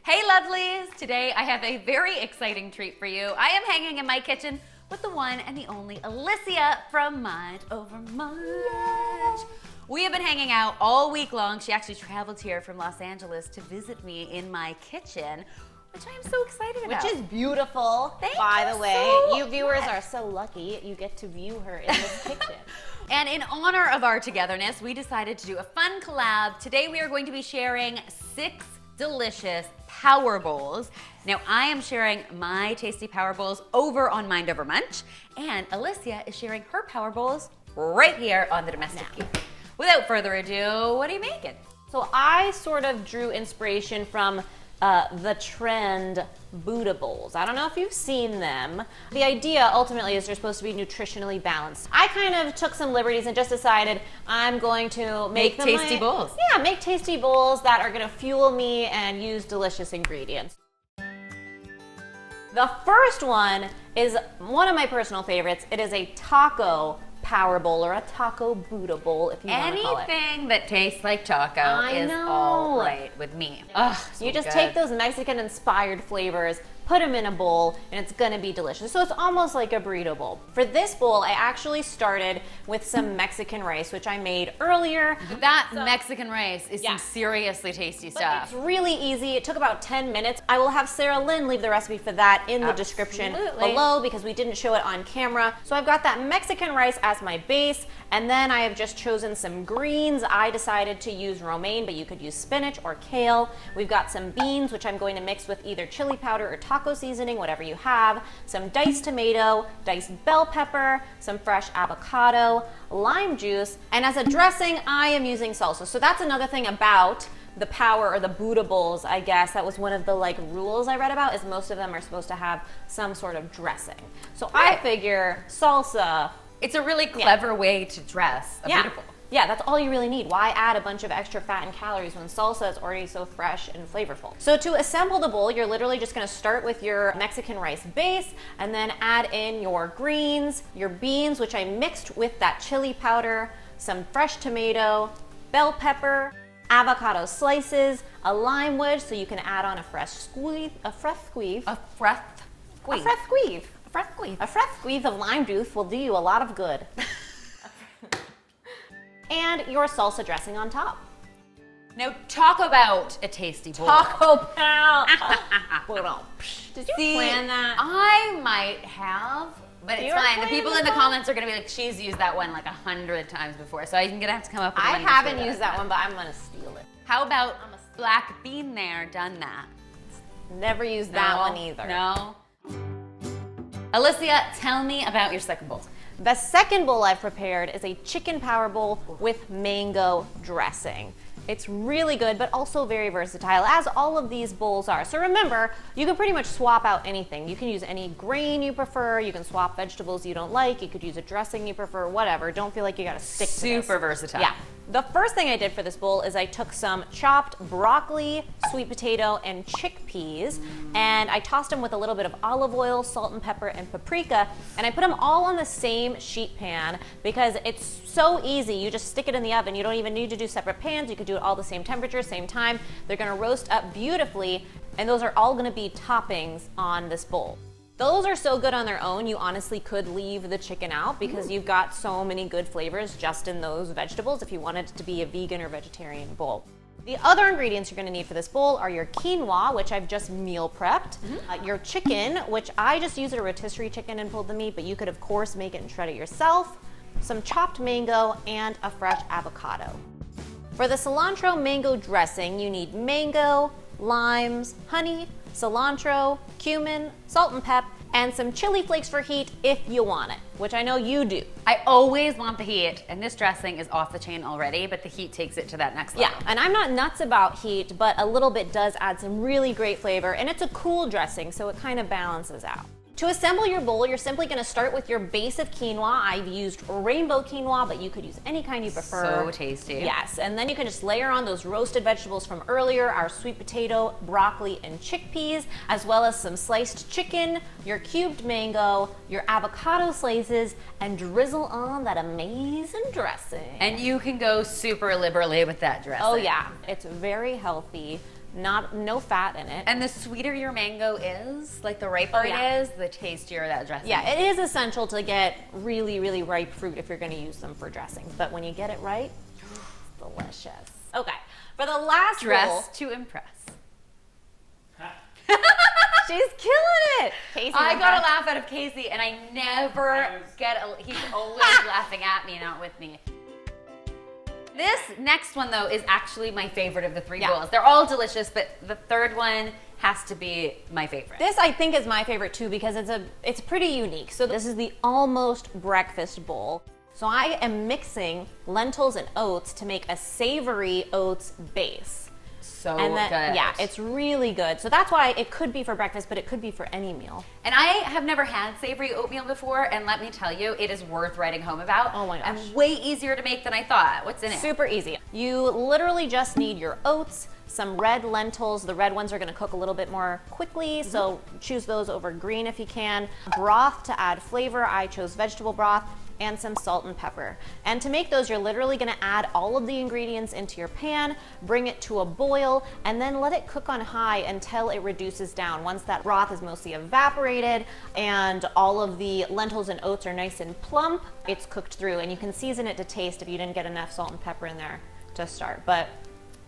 Hey lovelies! Today I have a very exciting treat for you. I am hanging in my kitchen with the one and the only Alicia from Mind Over Munch. Yay. We have been hanging out all week long. She actually traveled here from Los Angeles to visit me in my kitchen, which I am so excited about. Which is beautiful, by the way. You viewers are so lucky you get to view her in this kitchen. And in honor of our togetherness, we decided to do a fun collab. Today we are going to be sharing 6 delicious power bowls. Now I am sharing my tasty power bowls over on Mind Over Munch, and Alicia is sharing her power bowls right here on the Domestic Geek. Without further ado, what are you making? So I sort of drew inspiration from the trend Buddha bowls. I don't know if you've seen them. The idea ultimately is they're supposed to be nutritionally balanced. I kind of took some liberties and just decided I'm going to make tasty bowls. Yeah, make tasty bowls that are gonna fuel me and use delicious ingredients. The first one is one of my personal favorites. It is a taco power bowl, or a taco Buddha bowl, if you want to call it. Anything that tastes like taco is all right with me. Ugh, so you just good. take those Mexican-inspired flavors, put them in a bowl, and it's gonna be delicious. So it's almost like a burrito bowl. For this bowl, I actually started with some Mexican rice, which I made earlier. That Mexican rice is some seriously tasty stuff. It's really easy. It took about 10 minutes. I will have Sarah Lynn leave the recipe for that in the description below because we didn't show it on camera. So I've got that Mexican rice as my base, and then I have just chosen some greens. I decided to use romaine, but you could use spinach or kale. We've got some beans, which I'm going to mix with either chili powder or taco seasoning, whatever you have, some diced tomato, diced bell pepper, some fresh avocado, lime juice, and as a dressing, I am using salsa. So that's another thing about the power or the Buddha bowls, I guess. That was one of the rules I read about, is most of them are supposed to have some sort of dressing. So I figure salsa. It's a really clever way to dress a beautiful. Yeah, that's all you really need. Why add a bunch of extra fat and calories when salsa is already so fresh and flavorful? So to assemble the bowl, you're literally just gonna start with your Mexican rice base and then add in your greens, your beans, which I mixed with that chili powder, some fresh tomato, bell pepper, avocado slices, a lime wedge, so you can add on a fresh squeeze of lime juice will do you a lot of good. And your salsa dressing on top. Now talk about a tasty bowl. Taco Bell. Did you plan that? I might have, but it's fine. The people in the comments are gonna be like, she's used that one like 100 times before, so I'm gonna have to come up with one. I haven't used that one, but I'm gonna steal it. How about black bean there, done that? Never used that one either. No. Alicia, tell me about your second bowl. The second bowl I've prepared is a chicken power bowl with mango dressing. It's really good, but also very versatile, as all of these bowls are. So remember, you can pretty much swap out anything. You can use any grain you prefer, you can swap vegetables you don't like, you could use a dressing you prefer, whatever. Don't feel like you gotta stick to this. Super versatile. Yeah. The first thing I did for this bowl is I took some chopped broccoli, sweet potato, and chickpeas, and I tossed them with a little bit of olive oil, salt and pepper, and paprika, and I put them all on the same sheet pan because it's so easy. You just stick it in the oven. You don't even need to do separate pans. You could do it all the same temperature, same time. They're gonna roast up beautifully, and those are all gonna be toppings on this bowl. Those are so good on their own, you honestly could leave the chicken out because you've got so many good flavors just in those vegetables if you wanted it to be a vegan or vegetarian bowl. The other ingredients you're gonna need for this bowl are your quinoa, which I've just meal prepped, your chicken, which I just used a rotisserie chicken and pulled the meat, but you could of course make it and shred it yourself, some chopped mango, and a fresh avocado. For the cilantro mango dressing, you need mango, limes, honey, cilantro, cumin, salt and pep, and some chili flakes for heat if you want it, which I know you do. I always want the heat, and this dressing is off the chain already, but the heat takes it to that next level. Yeah, and I'm not nuts about heat, but a little bit does add some really great flavor, and it's a cool dressing, so it kind of balances out. To assemble your bowl, you're simply gonna start with your base of quinoa. I've used rainbow quinoa, but you could use any kind you prefer. So tasty. Yes, and then you can just layer on those roasted vegetables from earlier, our sweet potato, broccoli, and chickpeas, as well as some sliced chicken, your cubed mango, your avocado slices, and drizzle on that amazing dressing. And you can go super liberally with that dressing. Oh yeah, it's very healthy. no fat in it. And the sweeter your mango is, like the riper it is, the tastier that dressing. Yeah, it is essential to get really, really ripe fruit if you're going to use them for dressing. But when you get it right, it's delicious. Okay, for the last bowl, Dress to impress. she's killing it. Casey, I got a laugh out of Casey, and I never he's always laughing at me, not with me. This next one, though, is actually my favorite of the three bowls. They're all delicious, but the third one has to be my favorite. This, I think, is my favorite, too, because it's pretty unique. So this is the almost breakfast bowl. So I am mixing lentils and oats to make a savory oats base. So good. Yeah, it's really good. So that's why it could be for breakfast, but it could be for any meal. And I have never had savory oatmeal before, and let me tell you, it is worth writing home about. Oh my gosh. And way easier to make than I thought. What's in it? Super easy. You literally just need your oats, some red lentils. The red ones are gonna cook a little bit more quickly, so choose those over green if you can. Broth to add flavor. I chose vegetable broth. And some salt and pepper. And to make those, you're literally gonna add all of the ingredients into your pan, bring it to a boil, and then let it cook on high until it reduces down. Once that broth is mostly evaporated and all of the lentils and oats are nice and plump, it's cooked through. And you can season it to taste if you didn't get enough salt and pepper in there to start. But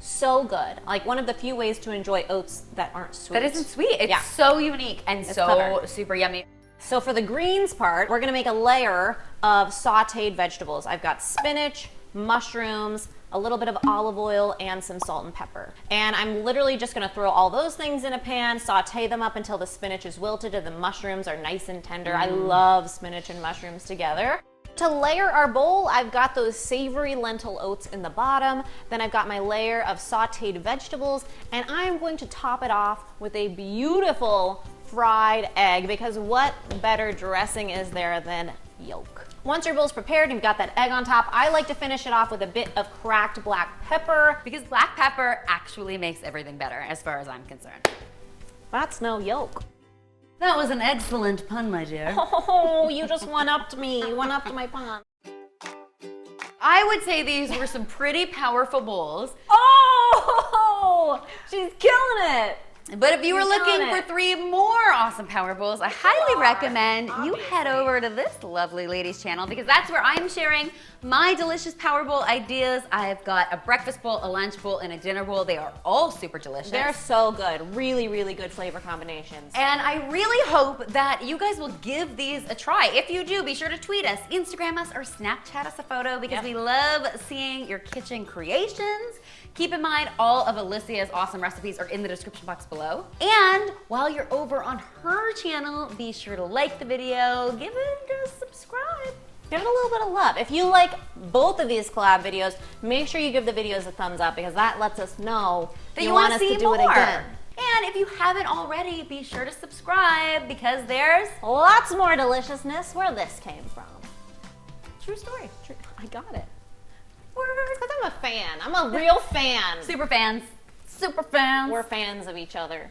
so good. Like one of the few ways to enjoy oats that aren't sweet. That isn't sweet. It's so unique and so clever. super yummy. So for the greens part, we're gonna make a layer of sauteed vegetables. I've got spinach, mushrooms, a little bit of olive oil, and some salt and pepper. And I'm literally just gonna throw all those things in a pan, saute them up until the spinach is wilted and the mushrooms are nice and tender. I love spinach and mushrooms together. To layer our bowl, I've got those savory lentil oats in the bottom, then I've got my layer of sauteed vegetables, and I'm going to top it off with a beautiful fried egg, because what better dressing is there than yolk? Once your bowl's prepared and you've got that egg on top, I like to finish it off with a bit of cracked black pepper. Because black pepper actually makes everything better, as far as I'm concerned. That's no yolk. That was an excellent pun, my dear. Oh, you just one-upped me. You one-upped my pun. I would say these were some pretty powerful bowls. Oh, she's killing it. But if you were looking for 3 more awesome power bowls, I highly recommend you head over to this lovely lady's channel, because that's where I'm sharing my delicious power bowl ideas. I've got a breakfast bowl, a lunch bowl, and a dinner bowl. They are all super delicious. They're so good. Really, really good flavor combinations. And I really hope that you guys will give these a try. If you do, be sure to tweet us, Instagram us, or Snapchat us a photo, because we love seeing your kitchen creations. Keep in mind, all of Alicia's awesome recipes are in the description box below. And while you're over on her channel, be sure to like the video, give it a subscribe. Give it a little bit of love. If you like both of these collab videos, make sure you give the videos a thumbs up, because that lets us know that you want want us to see to do more. it again. And if you haven't already, be sure to subscribe, because there's lots more deliciousness where this came from. True story. True. I got it. Because I'm a fan. I'm a real fan. Super fans. Super fans. We're fans of each other.